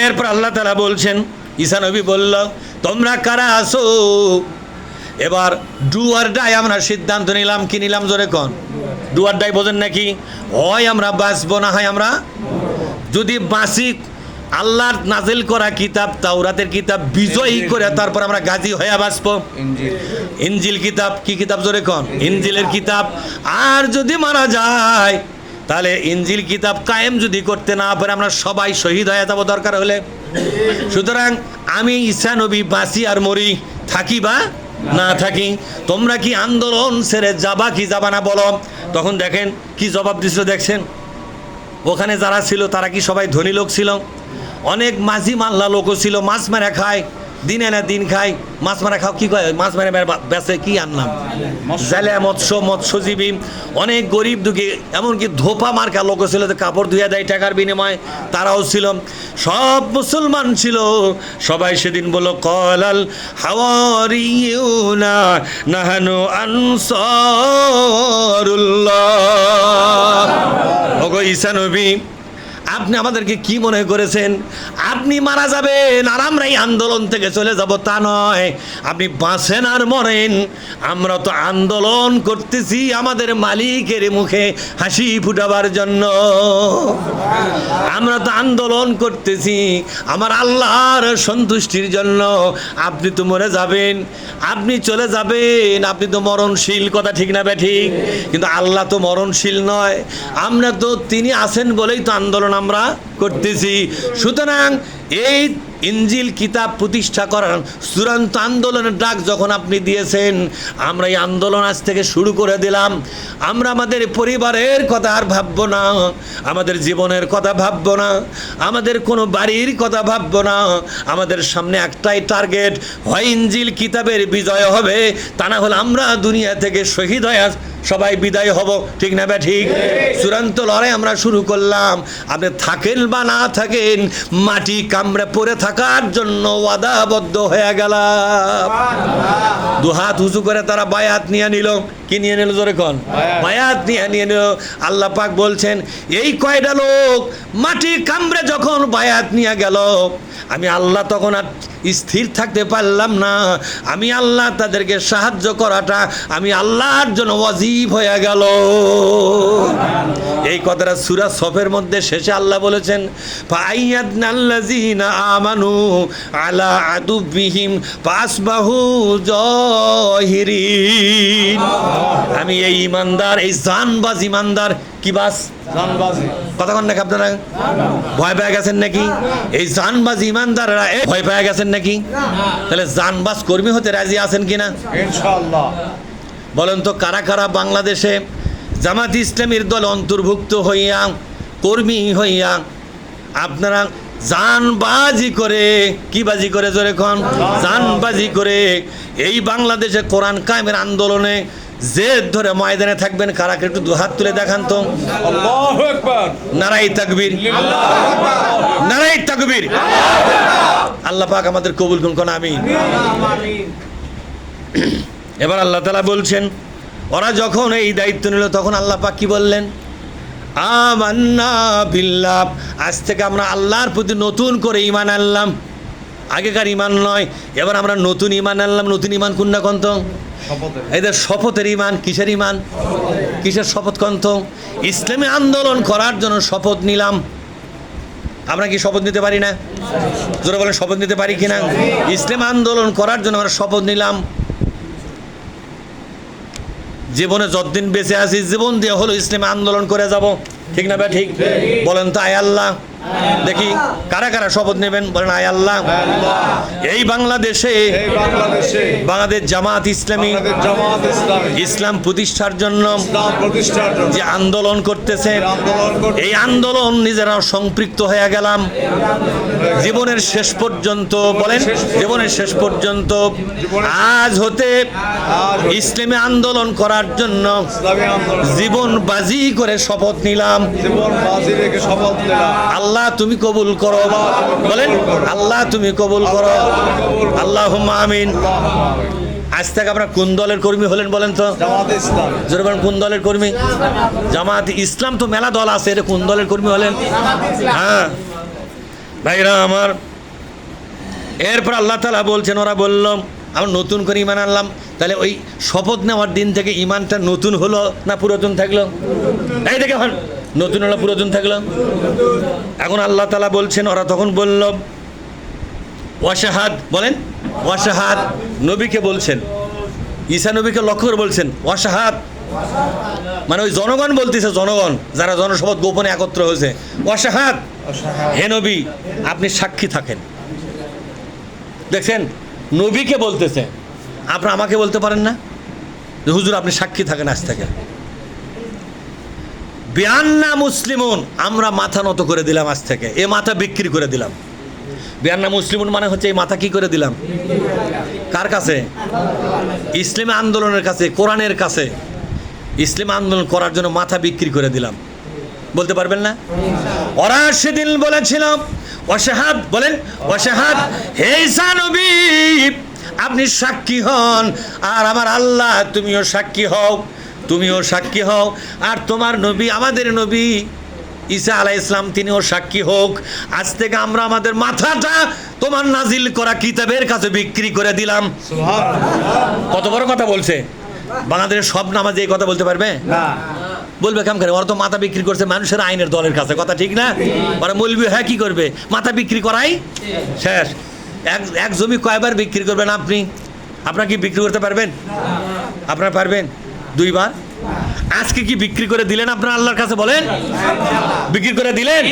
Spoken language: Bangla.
এরপর আল্লাহ তাআলা বলছেন, ঈসা নবী বলল, তোমরা কারা আসো? এবার ডু আর ডাই আমরা সিদ্ধান্ত নিলাম। কি নিলাম জোরে কোন? ডু আর ডাই বোঝেন নাকি? হয় আমরা বাঁচবো, না হয় আমরা যদি বাঁচি আল্লাহর নাজিল করা কিতাব তাওরাতের কিতাব বিজয়ী করে তারপর আমরা গাজী হয়ে বাঁচবো। ইনজিল কিতাব, কি কিতাব জোরে কোন? ইনজিলের কিতাব। আর যদি মারা যায় তাহলে ইনজিল কিতাব কায়েম যদি করতে না পারে আমরা সবাই শহীদ হয়ে যাবো দরকার হলে। সুতরাং আমি ঈসা নবী বাঁচি আর মরি, থাকি বা না থাকি, তোমরা কি আন্দোলন ছেড়ে যাবা কি যাবা না বলো? তখন দেখেন কি জবাব দিছিল, দেখছেন ওখানে যারা ছিল তারা কি সবাই ধনী লোক ছিল? অনেক মাঝি মাল্লা লোকও ছিল, মাছ মারা খায়, দিনে না দিন খায়। মাছ মারা খাও কি কয়? মাছ মারা বেচে কি আনলাম জেলে মৎস্যজীবী। অনেক গরিব দুঃখী, এমনকি ধোপা মার্কা লোকও ছিল, কাপড় ধুয়ে দেয় টাকার বিনিময়ে, তারাও ছিল। সব মুসলমান ছিল। সবাই সেদিন বলল, কলাল হাওয়ারিয়ুনা নাহানু আনসারুল্লাহ। ওগো ঈসা নবী, আপনি আমাদেরকে কি মনে করেছেন আপনি মারা যাবেন আর আমরা এই আন্দোলন থেকে চলে যাব? তা নয়, আপনি বাঁচেন আর মরেন, আমরা তো আন্দোলন করতেছি আমাদের মালিকের মুখে হাসি ফুটাবার জন্য। আমরা তো আন্দোলন করতেছি আমার আল্লাহর সন্তুষ্টির জন্য। আপনি তো মরে যাবেন, আপনি চলে যাবেন, আপনি তো মরণশীল, কথা ঠিক না ঠিক? কিন্তু আল্লাহ তো মরণশীল নয়, আমরা তো তিনি আছেন বলেই তো আন্দোলন আমরা করতেছি। সুতরাং এই ইনজিল কিতাব প্রতিষ্ঠা করার চূড়ান্ত আন্দোলনের ডাক যখন আপনি দিয়েছেন, আমরা এই আন্দোলন আজ থেকে শুরু করে দিলাম। আমরা আমাদের পরিবারের কথা আর ভাববো না, আমাদের জীবনের কথা ভাববো না, আমাদের কোনো বাড়ির কথা ভাববো না। আমাদের সামনে একটাই টার্গেট, হয় ইনজিল কিতাবের বিজয় হবে, তা না হলে আমরা দুনিয়া থেকে শহীদ হয়ে সবাই বিদায় হব, ঠিক না বা ঠিক? চূড়ান্ত লড়াই আমরা শুরু করলাম। আপনি থাকেন বা না থাকেন, মাটি কামড়ে পড়ে থাকার জন্য ওয়াদাবদ্ধ হয়ে গেলাম। দুহাত উঁচু করে তারা বায়াত নিয়ে নিল। কি নিয়ে নিল জোরে কোন? বায়াত নিয়ে নিল। আল্লাহ পাক বলছেন, এই কয়টা লোক মাটি কামড়ে যখন বায়াত নিয়ে গেল, আমি আল্লাহ তখন আর স্থির থাকতে পারলাম না। আমি আল্লাহ তাদেরকে সাহায্য করাটা আমি আল্লাহর জন্য ওয়াজিব হয়ে গেল। এই কথাটা সূরা সফের মধ্যে শেষে আল্লাহ বলেছেন, ফাআইয়াদনাল্লাযীনা আমানু আলা আদুবিহিম ফাসবাহু জাহিরিন। আমি এই ইমানদার, এই জানবাজ ইমানদার, কি বাস জানবাজি, কথা কন নাকি আপনারা? ভয় পেয়ে গেছেন নাকি? এই জানবাজ ইমানদাররা ভয় পেয়ে গেছেন নাকি? তাহলে জানবাজ কর্মী হতে রাজি আছেন কিনা? ইনশাআল্লাহ। বলেন তো কারা কারা বাংলাদেশে জামাত ইসলামীর দল অন্তর্ভুক্ত হইয়া কর্মী হইয়া আপনারা জানবাজি করে, কি বাজি করে জোরে কোন? জানবাজি করে এই বাংলাদেশে কোরআন কায়েমের আন্দোলনে জেদ ধরে ময়দানে থাকবেন? কারা একটু দুহাত তুলে দেখান তো। আল্লাহু আকবার, নারায়ে তাকবীর, নারায়ে তাকবীর। আল্লাহ পাক আমাদের কবুল করুন, আমিন। এবার আল্লাহ তাআলা বলছেন, ওরা যখন এই দায়িত্ব নিল তখন আল্লাহ পাক কি বললেন? আমান্না বিল্লাহ, আজ থেকে আমরা আল্লাহর প্রতি নতুন করে ঈমান আনলাম। আগেকার ঈমান নয়, এবার আমরা নতুন ঈমান আনলাম। নতুন ঈমান কোনটা কন্ত? এদের শপথের ঈমান। কিসের ঈমান? কিসের শপথ কন্ত? ইসলামী আন্দোলন করার জন্য শপথ নিলাম। আমরা কি শপথ নিতে পারি না? জোরে বলেন, শপথ নিতে পারি কিনা? ইসলাম আন্দোলন করার জন্য আমরা শপথ নিলাম। জীবনে যতদিন বেঁচে আছি জীবন দিয়ে হলো ইসলামী আন্দোলন করে যাব, ঠিক না ভাই? ঠিক বলেন তো, আয় আল্লাহ। দেখি কারা কারা শপথ নেবেন, বলেন আয় আল্লাহ। এই বাংলাদেশে বাংলাদেশ জামাত ইসলামী ইসলাম প্রতিষ্ঠার জন্য যে আন্দোলন করতেছে, এই আন্দোলন নিজেরা সম্পৃক্ত হয়ে গেলাম জীবনের শেষ পর্যন্ত। বলেন, জীবনের শেষ পর্যন্ত। আজ হতে ইসলামী আন্দোলন করার জন্য জীবন বাজি করে শপথ নিলাম। আল্লাহ তুমি কবুল করো, বলেন আল্লাহ তুমি কবুল করো, আল্লাহুম্মা আমিন। আজ থেকে আপনারা কোন দলের কর্মী হলেন বলেন তো? জামাত ইসলাম। জোরে বলেন, কোন দলের কর্মী? জামাত ইসলাম। তো মেলা দল আছে, এটা কোন দলের কর্মী হলেন? হ্যাঁ, ভাইরা আমার, এরপর আল্লাহ তাআলা বলছেন, ওরা বলল আমরা নতুন করে ঈমান আনলাম। তাহলে ওই শপথ নেওয়ার দিন থেকে ঈমানটা নতুন হলো না পুরাতন থাকলো? এই দেখে এখন নতুন হলো পুরাতন থাকলো। এখন আল্লাহ তাআলা বলছেন, ওরা তখন বলল ওয়াশাহাদ, বলেন ওয়াশাহাদ, নবীকে বলছেন, ঈসা নবীকে লক্ষ্য করে বলছেন ওয়াশাহাদ, মানে ওই জনগণ বলতেছে, জনগণ যারা জনশপথ গোপনে একত্র হয়েছে, ওয়াশাহাদ, হে নবী আপনি সাক্ষী থাকেন। দেখছেন, নবীকে বলতেছে, আপনি আমাকে বলতে পারেন না যে হুজুর আপনি সাক্ষী থাকেন আজ থেকে। বিআন্না মুসলিমুন, আমরা মাথা নত করে দিলাম আজ থেকে, এ মাথা বিক্রি করে দিলাম। বিআন্না মুসলিমুন মানে হচ্ছে এই মাথা কি করে দিলাম? কার কাছে? ইসলামী আন্দোলনের কাছে, কোরআনের কাছে। ইসলামী আন্দোলন করার জন্য মাথা বিক্রি করে দিলাম। বলতে পারবেন না? ওরা সেদিন বলেছিল ওয়াশাহাদ, বলেন ওয়াশাহাদ, হে ঈসা নবী আপনি সাক্ষী হন, আর আমার আল্লাহ তুমিও সাক্ষী হও, তুমিও সাক্ষী হও, আর তোমার নবী আমাদের নবী ঈসা আলাইহিস সালাম তিনিও সাক্ষী হোক। আজ থেকে আমরা আমাদের মাথাটা তোমার নাজিল করা কিতাবের কাছে বিক্রি করে দিলাম। কত বড় কথা বলছে! বাংলাদেশের সব নামাজে এই কথা বলতে পারবে না? বলবে কাম করে, ওরা তো মাথা বিক্রি করছে মানুষের আইনের দলের কাছে, কথা ঠিক না? ওরা বলবি হ্যাঁ কি করবে, মাথা বিক্রি করাই শেষ। এক জমি কয়বার বিক্রি করবেন আপনি? আপনারা কি বিক্রি করতে পারবেন? আপনারা পারবেন? দুইবার। আজকে কি বিক্রি করে দিলেন আপনারা আল্লাহর কাছে? বলেন, বিক্রি করে দিলেন?